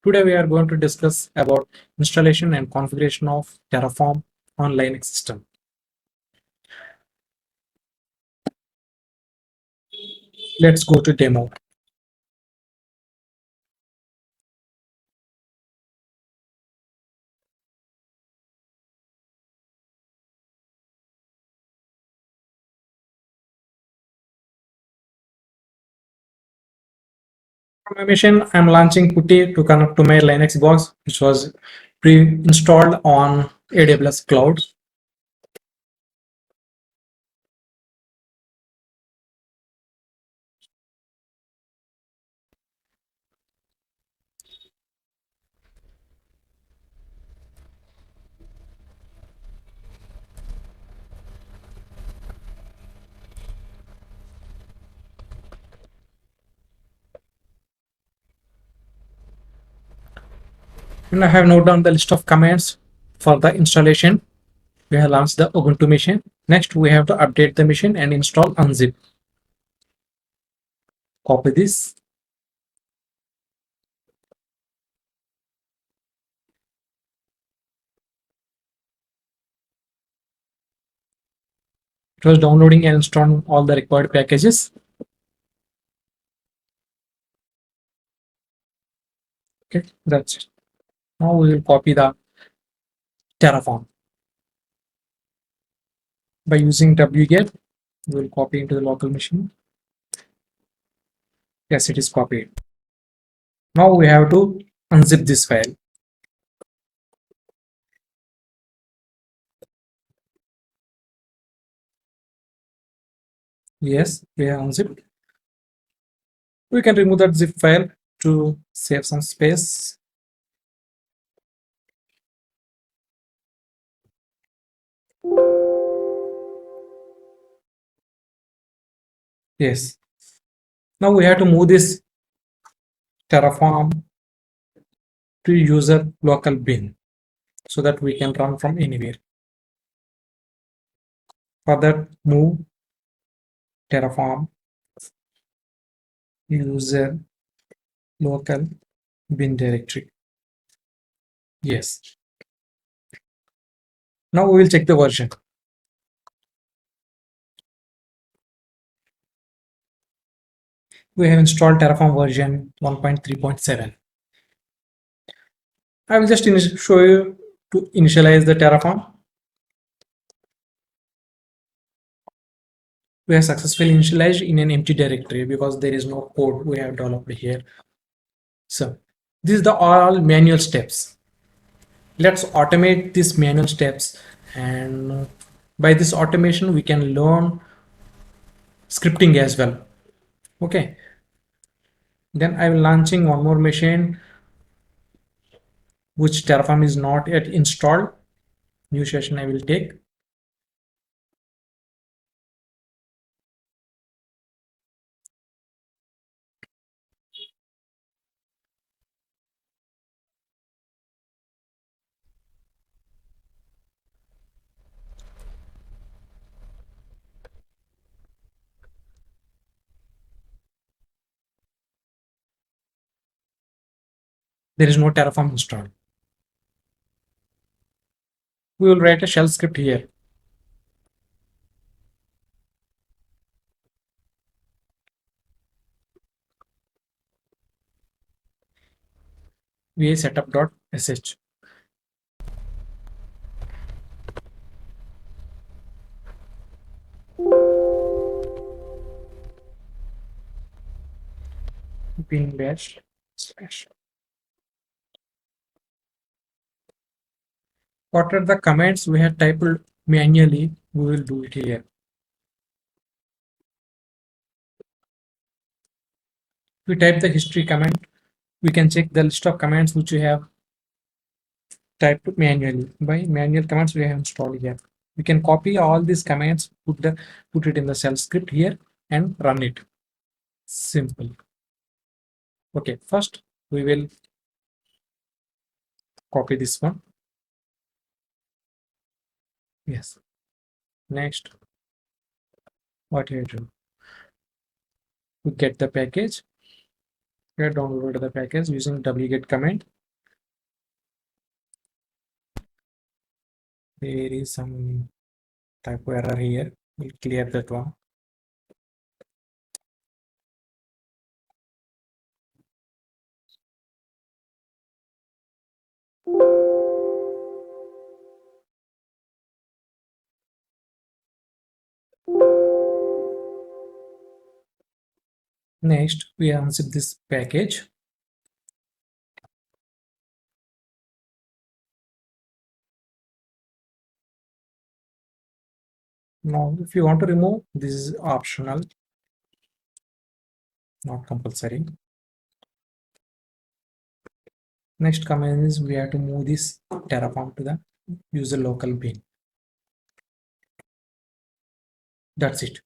Today we are going to discuss about installation and configuration of Terraform on Linux system. Let's go to demo. For my machine, I'm launching Putty to connect to my Linux box, which was pre-installed on AWS Cloud. And I have noted down the list of commands for the installation. We have launched the Ubuntu machine. Next, we have to update the machine and install unzip. Copy this. It was downloading and installing all the required packages. Okay, that's it. Now we will copy the Terraform. By using wget, we will copy into the local machine. Yes, it is copied. Now we have to unzip this file. Yes, we have unzipped. We can remove that zip file to save some space. Yes. Now we have to move this Terraform to user local bin so that we can run from anywhere. For that, move Terraform user local bin directory. Yes. Now we will check the version. We have installed Terraform version 1.3.7. I will just show you to initialize the Terraform. We have successfully initialized in an empty directory because there is no code we have developed here. So these are all manual steps. Let's automate these manual steps, and by this automation we can learn scripting as well. Okay, then I will launching one more machine which Terraform is not yet installed. New session I will take. There is no Terraform installed. We will write a shell script here. Va setup.sh. Bin bash slash. What are the commands we have typed manually? We will do it here. If we type the history command, we can check the list of commands which we have typed manually. By manual commands we have installed here. We can copy all these commands, put it in the shell script here and run it. Simple. Okay, first we will copy this one. Yes. Next, what you do? We get the package. We have downloaded the package using wget command. There is some typo error here. We'll clear that one. Next, we unzip this package. Now, if you want to remove, this is optional, not compulsory. Next command is we have to move this Terraform to the user local bin. That's it.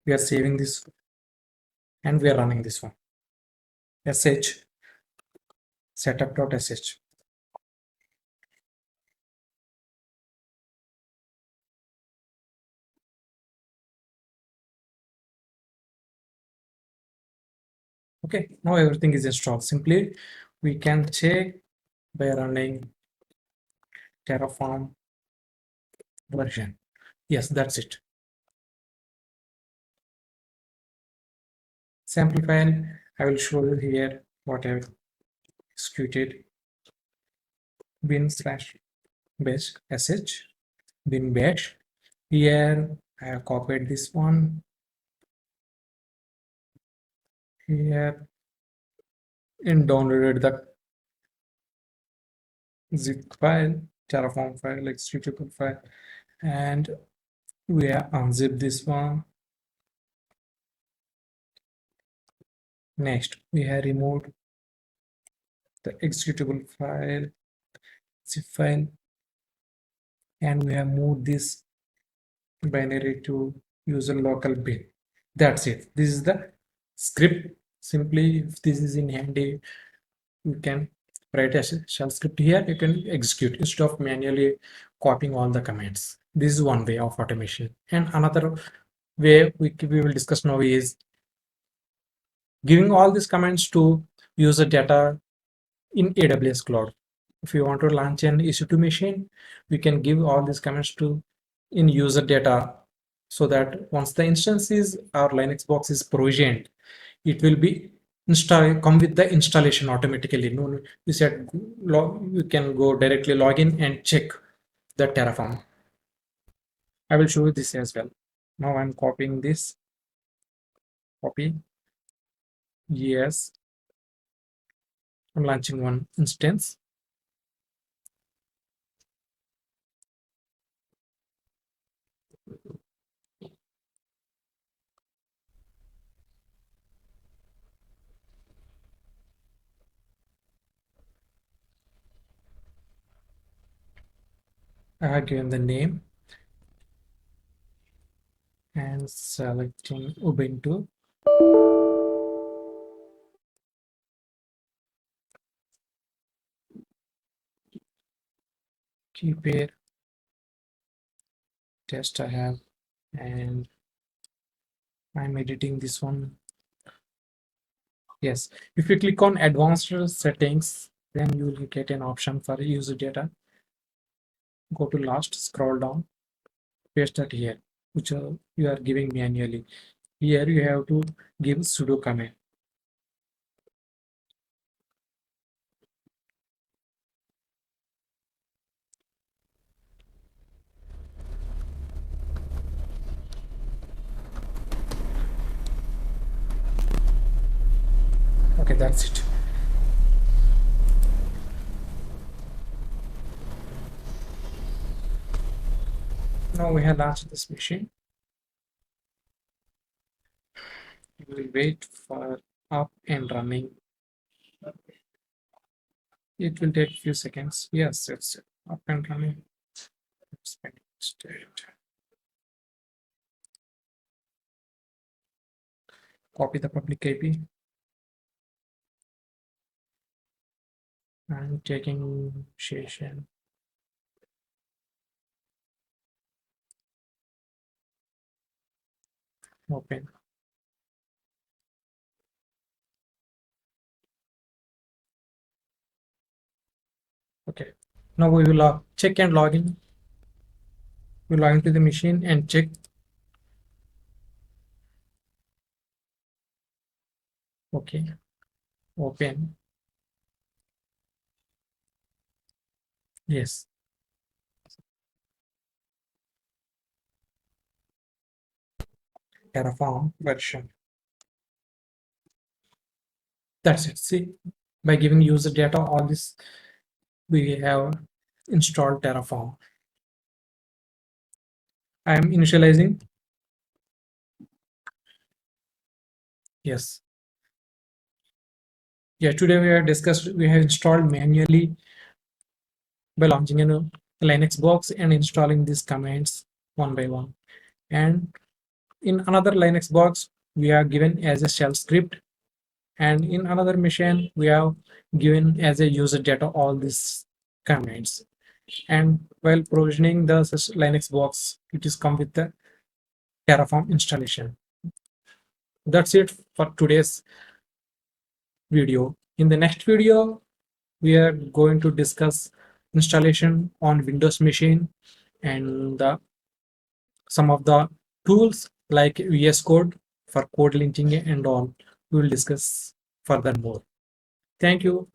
We are saving this and we are running this one. sh setup.sh. Okay, now everything is installed. Simply we can check by running Terraform version. Yes, that's it. Sample file, I will show you here what I have executed. Bin slash bash sh bin bash. Here I have copied this one. Here and downloaded the zip file, Terraform file, executable file, and we have unzipped this one. Next, we have removed the executable file, zip file, and we have moved this binary to user local bin. That's it. This is the script. Simply, if this is in handy, you can write a shell script here. You can execute instead of manually copying all the commands. This is one way of automation. And another way we will discuss now is giving all these commands to user data in AWS cloud. If you want to launch an EC2 machine, we can give all these commands to in user data so that once the instance is our Linux box is provisioned, it will be come with the installation automatically. No, you said you can go directly log in and check the Terraform. I will show you this as well. Now I'm copying this. Copy. Yes. I'm launching one instance. I have given the name and selecting Ubuntu. Keyword test I have, and I'm editing this one. Yes, if you click on advanced settings, then you will get an option for user data. Go to last, scroll down, paste that here, which you are giving manually. Here you have to give sudo command. Okay, that's it. Now we have launched this machine. We will wait for up and running. It will take a few seconds. Yes, it's up and running. Copy the public IP. I'm taking session. Open. Okay. Now we will check and log in. We log into the machine and check. Okay. Open. Yes. Terraform version. That's it. See, by giving user data, all this we have installed Terraform. I am initializing. Yes. Yeah, today we have discussed, we have installed manually by launching a Linux box and installing these commands one by one. And in another Linux box, we are given as a shell script. And in another machine, we have given as a user data all these commands. And while provisioning the Linux box, it is come with the Terraform installation. That's it for today's video. In the next video, we are going to discuss installation on Windows machine and some of the tools like VS Code for code linking and all. We will discuss furthermore. Thank you.